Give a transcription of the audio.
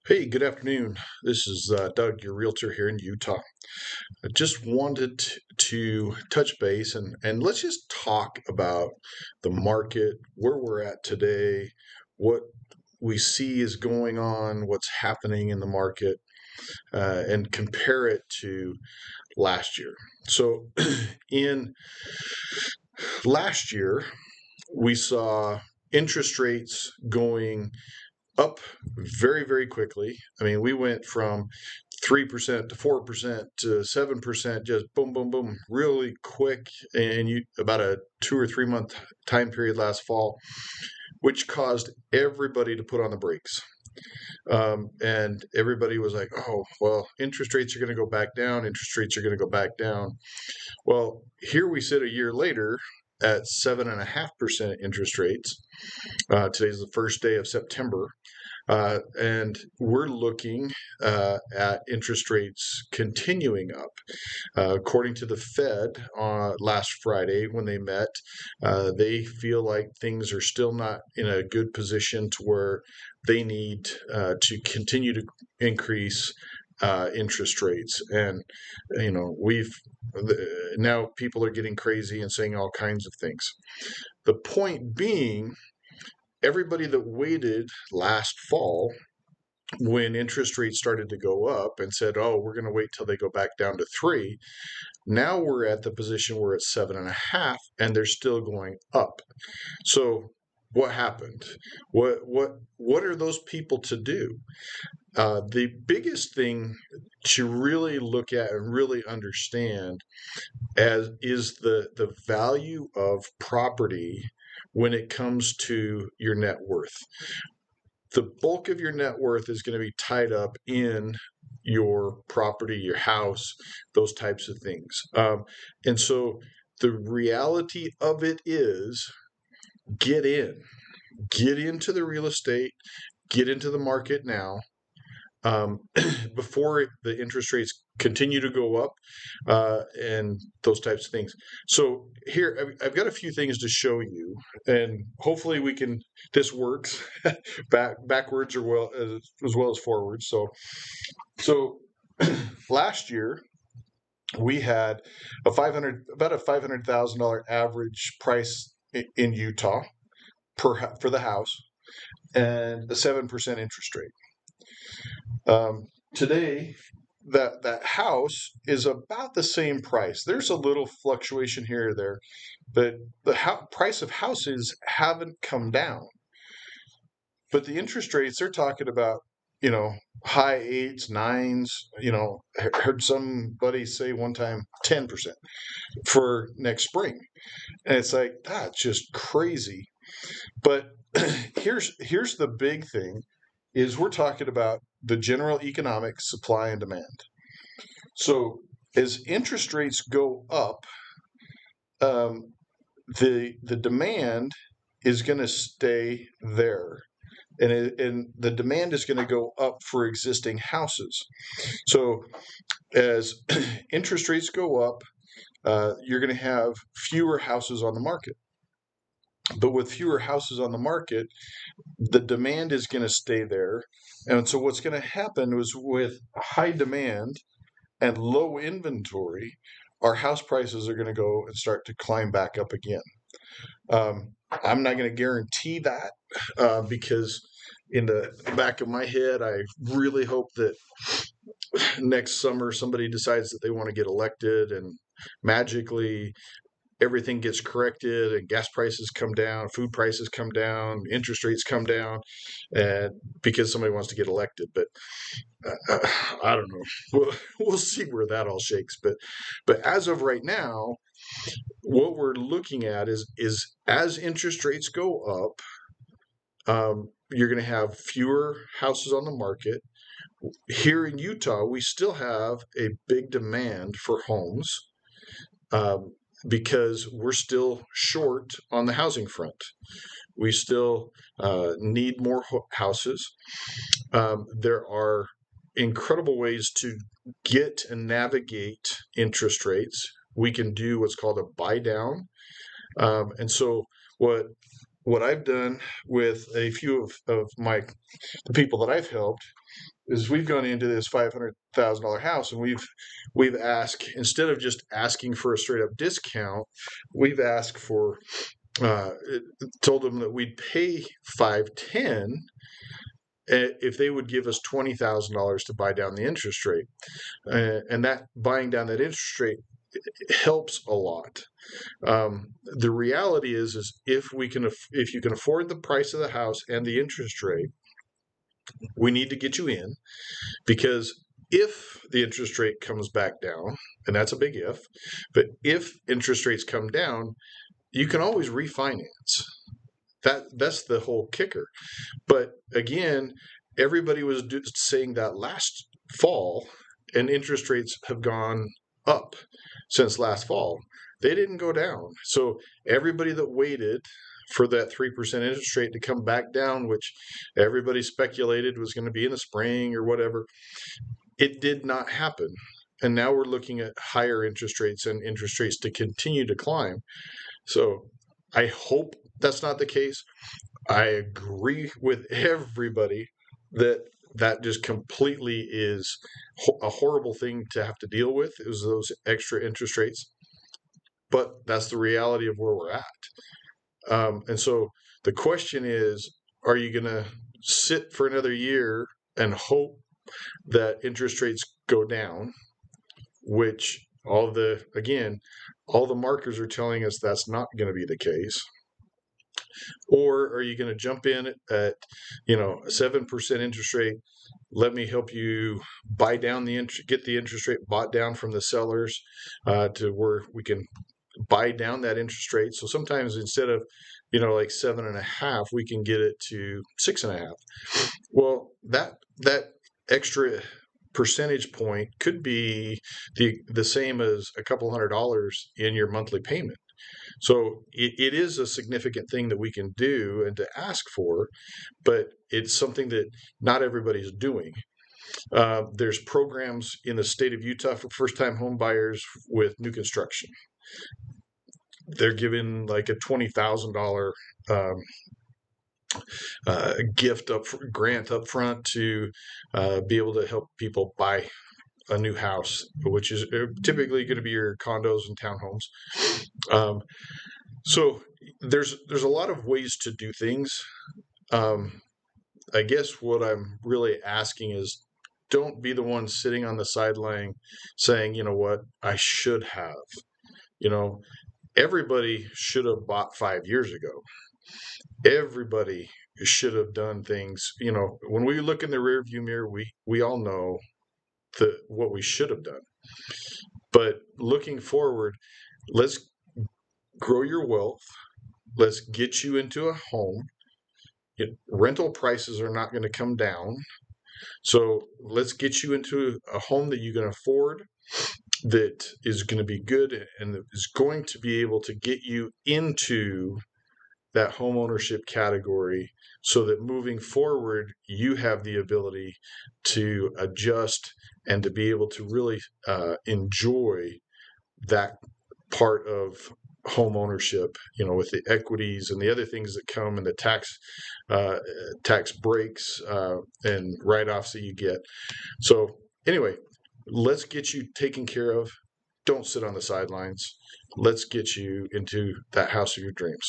Hey, good afternoon. This is Doug, your realtor here in Utah. I just wanted to touch base and let's just talk about the market, where we're at today, what we see is going on, what's happening in the market, and compare it to last year. So, in last year, we saw interest rates going up very, very quickly. I mean, we went from 3% to 4% to 7%, just boom, boom, boom, really quick. And you about a 2 or 3 month time period last fall, which caused everybody to put on the brakes. And everybody was like, oh, well, interest rates are going to go back down. Interest rates are going to go back down. Well, here we sit a year later at 7.5% interest rates. Today's the first day of September. And we're looking at interest rates continuing up. According to the Fed last Friday when they met, they feel like things are still not in a good position to where they need to continue to increase interest rates. And, we've now people are getting crazy and saying all kinds of things. The point being, everybody that waited last fall when interest rates started to go up and said, oh, we're going to wait till they go back down to 3. Now we're at the position where it's 7.5 and they're still going up. So what happened? What are those people to do? The biggest thing to really look at and really understand as is the value of property when it comes to your net worth. The bulk of your net worth is going to be tied up in your property, your house, those types of things. And so the reality of it is get in, get into the real estate, get into the market now, before the interest rates continue to go up, and those types of things. So here I've got a few things to show you, and hopefully this works backwards as well as forwards. So last year we had about a $500,000 average price in Utah for the house, and a 7% interest rate. Today, that house is about the same price. There's a little fluctuation here or there, but the price of houses haven't come down. But the interest rates they're talking about, high eights, nines. I heard somebody say one time 10% for next spring, and it's like that's just crazy. But here's the big thing is we're talking about the general economic supply and demand. So as interest rates go up, um, the demand is going to stay there, and the demand is going to go up for existing houses. So as interest rates go up, you're going to have fewer houses on the market. But with fewer houses on the market, the demand is going to stay there. And so what's going to happen is with high demand and low inventory, our house prices are going to go and start to climb back up again. I'm not going to guarantee that, because in the back of my head, I really hope that next summer somebody decides that they want to get elected and magically everything gets corrected and gas prices come down, food prices come down, interest rates come down, and because somebody wants to get elected. But I don't know. We'll see where that all shakes. But as of right now, what we're looking at is as interest rates go up, you're going to have fewer houses on the market. Here in Utah, we still have a big demand for homes, because we're still short on the housing front. We still need more houses. There are incredible ways to get and navigate interest rates. We can do what's called a buy down. And so what what I've done with a few of the people that I've helped is we've gone into this $500,000 house, and we've asked, instead of just asking for a straight up discount, we've asked for uh, told them that we'd pay 510 if they would give us $20,000 to buy down the interest rate, and that buying down that interest rate helps a lot. The reality is if you can afford the price of the house and the interest rate, we need to get you in, because if the interest rate comes back down, and that's a big if, but if interest rates come down, you can always refinance. That's the whole kicker. But again, everybody was saying that last fall, and interest rates have gone up since last fall. They didn't go down. So everybody that waited for that 3% interest rate to come back down, which everybody speculated was going to be in the spring or whatever, it did not happen. And now we're looking at higher interest rates and interest rates to continue to climb. So I hope that's not the case. I agree with everybody that that just completely is a horrible thing to have to deal with, is those extra interest rates. But that's the reality of where we're at. And so the question is, are you going to sit for another year and hope that interest rates go down, which all the markers are telling us that's not going to be the case? Or are you going to jump in at, a 7% interest rate? Let me help you buy down get the interest rate bought down from the sellers, to where we can buy down that interest rate. So sometimes instead of, like 7.5, we can get it to 6.5. Well, that extra percentage point could be the same as a couple $100 in your monthly payment. So it is a significant thing that we can do and to ask for, but it's something that not everybody's doing. There's programs in the state of Utah for first-time home buyers with new construction. They're given like a $20,000 grant up front to be able to help people buy a new house, which is typically going to be your condos and townhomes. So there's a lot of ways to do things. I guess what I'm really asking is, don't be the one sitting on the sideline saying, you know what, I should have. Everybody should have bought 5 years ago. Everybody should have done things. When we look in the rearview mirror, we all know what we should have done. But looking forward, let's grow your wealth. Let's get you into a home. Rental prices are not going to come down. So let's get you into a home that you can afford, that is going to be good, and that is going to be able to get you into that home ownership category, so that moving forward, you have the ability to adjust and to be able to really enjoy that part of home ownership, with the equities and the other things that come, and the tax breaks and write-offs that you get. So anyway, let's get you taken care of. Don't sit on the sidelines. Let's get you into that house of your dreams.